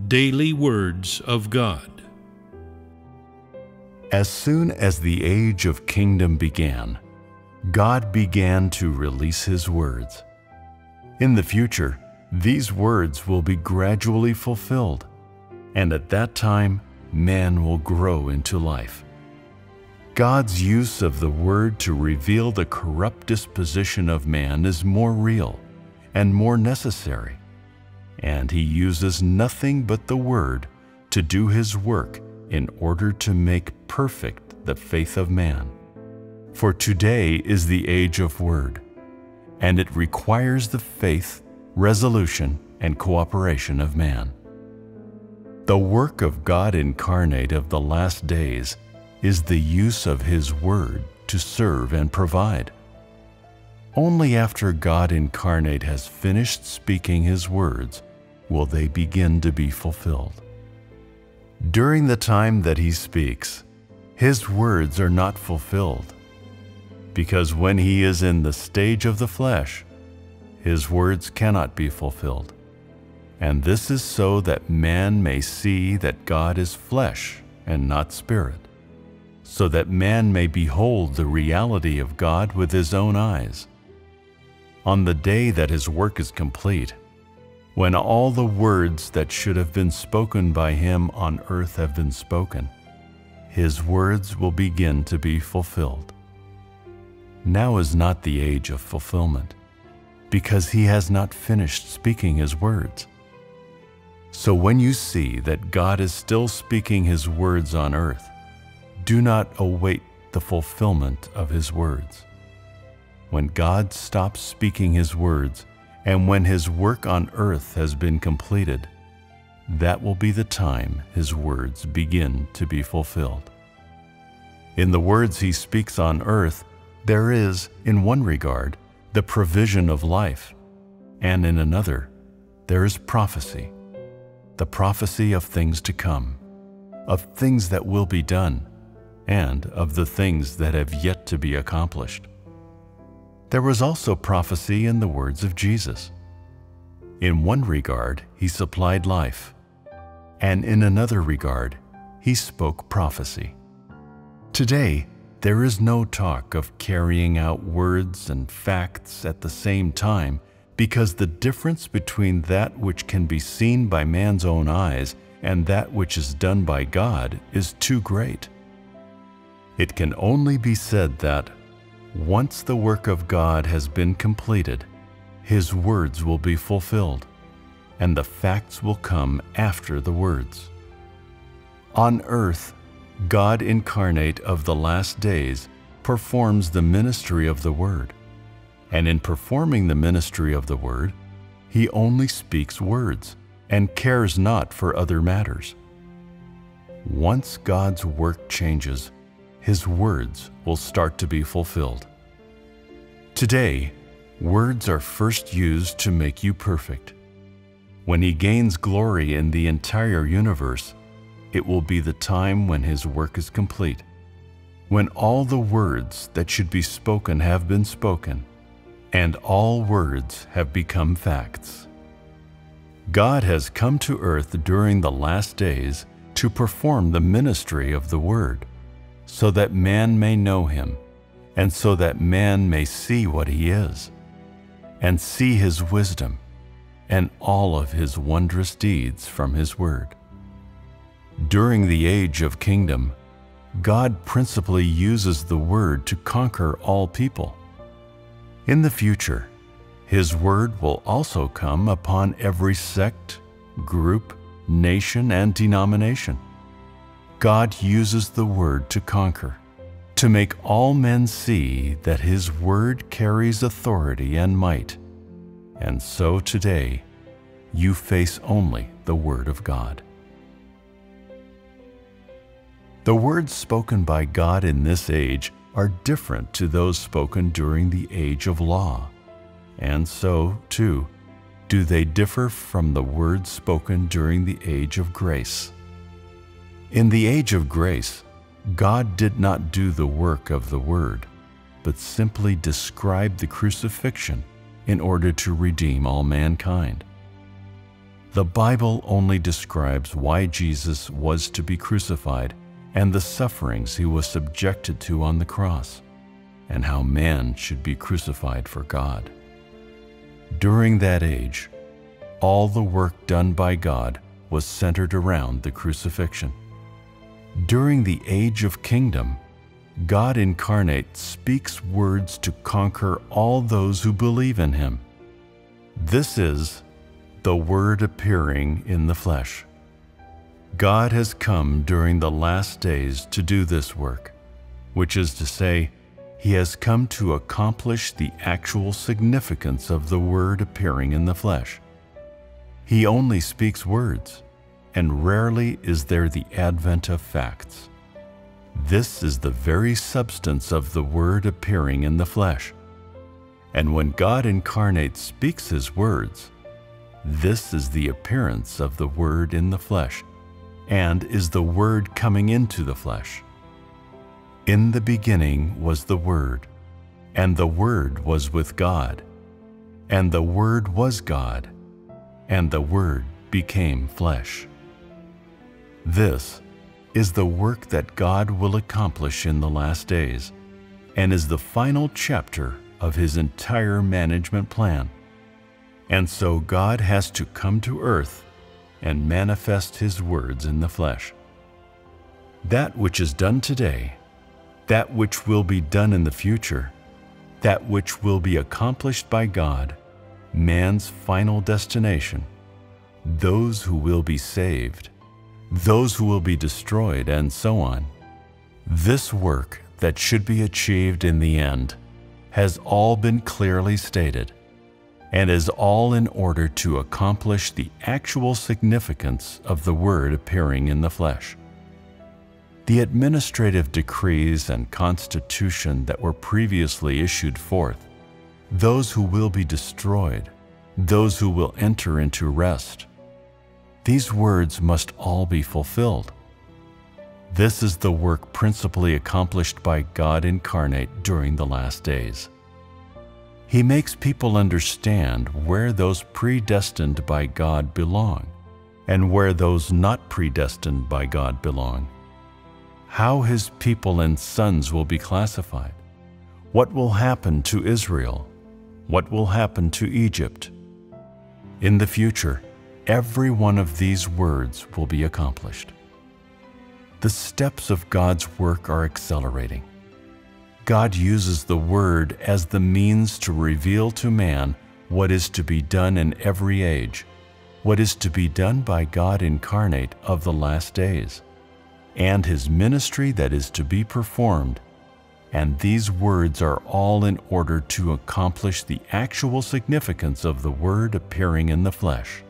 Daily Words of God. As soon as the age of kingdom began, God began to release His words. In the future, these words will be gradually fulfilled, and at that time, man will grow into life. God's use of the Word to reveal the corrupt disposition of man is more real and more necessary, and He uses nothing but the Word to do His work in order to make perfect the faith of man. For today is the age of Word, and it requires the faith, resolution, and cooperation of man. The work of God incarnate of the last days is the use of His Word to serve and provide. Only after God incarnate has finished speaking His words will they begin to be fulfilled. During the time that He speaks, His words are not fulfilled, because when He is in the stage of the flesh, His words cannot be fulfilled. And this is so that man may see that God is flesh and not spirit, so that man may behold the reality of God with his own eyes. On the day that His work is complete, when all the words that should have been spoken by Him on earth have been spoken, His words will begin to be fulfilled. Now is not the age of fulfillment, because He has not finished speaking His words. So when you see that God is still speaking His words on earth, do not await the fulfillment of His words. When God stops speaking His words, and when His work on earth has been completed, that will be the time His words begin to be fulfilled. In the words He speaks on earth, there is, in one regard, the provision of life, and in another, there is prophecy, the prophecy of things to come, of things that will be done, and of the things that have yet to be accomplished. There was also prophecy in the words of Jesus. In one regard, He supplied life, and in another regard, He spoke prophecy. Today, there is no talk of carrying out words and facts at the same time, because the difference between that which can be seen by man's own eyes and that which is done by God is too great. It can only be said that, once the work of God has been completed, His words will be fulfilled, and the facts will come after the words. On earth, God incarnate of the last days performs the ministry of the Word, and in performing the ministry of the Word, He only speaks words and cares not for other matters. Once God's work changes, His words will start to be fulfilled. Today, words are first used to make you perfect. When He gains glory in the entire universe, it will be the time when His work is complete, when all the words that should be spoken have been spoken, and all words have become facts. God has come to earth during the last days to perform the ministry of the Word, so that man may know Him, and so that man may see what He is, and see His wisdom, and all of His wondrous deeds from His Word. During the age of kingdom, God principally uses the Word to conquer all people. In the future, His Word will also come upon every sect, group, nation, and denomination. God uses the Word to conquer, to make all men see that His Word carries authority and might. And so today, you face only the Word of God. The words spoken by God in this age are different to those spoken during the age of law, and so, too, do they differ from the words spoken during the age of grace. In the age of grace, God did not do the work of the Word, but simply described the crucifixion in order to redeem all mankind. The Bible only describes why Jesus was to be crucified and the sufferings he was subjected to on the cross, and how man should be crucified for God. During that age, all the work done by God was centered around the crucifixion. During the age of kingdom, God incarnate speaks words to conquer all those who believe in him. This is the Word appearing in the flesh. God has come during the last days to do this work, which is to say, he has come to accomplish the actual significance of the Word appearing in the flesh. He only speaks words, and rarely is there the advent of facts. This is the very substance of the Word appearing in the flesh. And when God incarnate speaks his words, this is the appearance of the Word in the flesh, and is the Word coming into the flesh. In the beginning was the Word, and the Word was with God, and the Word was God, and the Word became flesh. This is the work that God will accomplish in the last days, and is the final chapter of his entire management plan. And so God has to come to earth and manifest his words in the flesh. That which is done today, that which will be done in the future, that which will be accomplished by God, man's final destination, those who will be saved, those who will be destroyed, and so on. This work that should be achieved in the end has all been clearly stated, and is all in order to accomplish the actual significance of the Word appearing in the flesh. The administrative decrees and constitution that were previously issued forth, those who will be destroyed, those who will enter into rest, these words must all be fulfilled. This is the work principally accomplished by God incarnate during the last days. He makes people understand where those predestined by God belong, and where those not predestined by God belong. How his people and sons will be classified. What will happen to Israel? What will happen to Egypt? In the future, every one of these words will be accomplished. The steps of God's work are accelerating. God uses the Word as the means to reveal to man what is to be done in every age, what is to be done by God incarnate of the last days, and his ministry that is to be performed. And these words are all in order to accomplish the actual significance of the Word appearing in the flesh.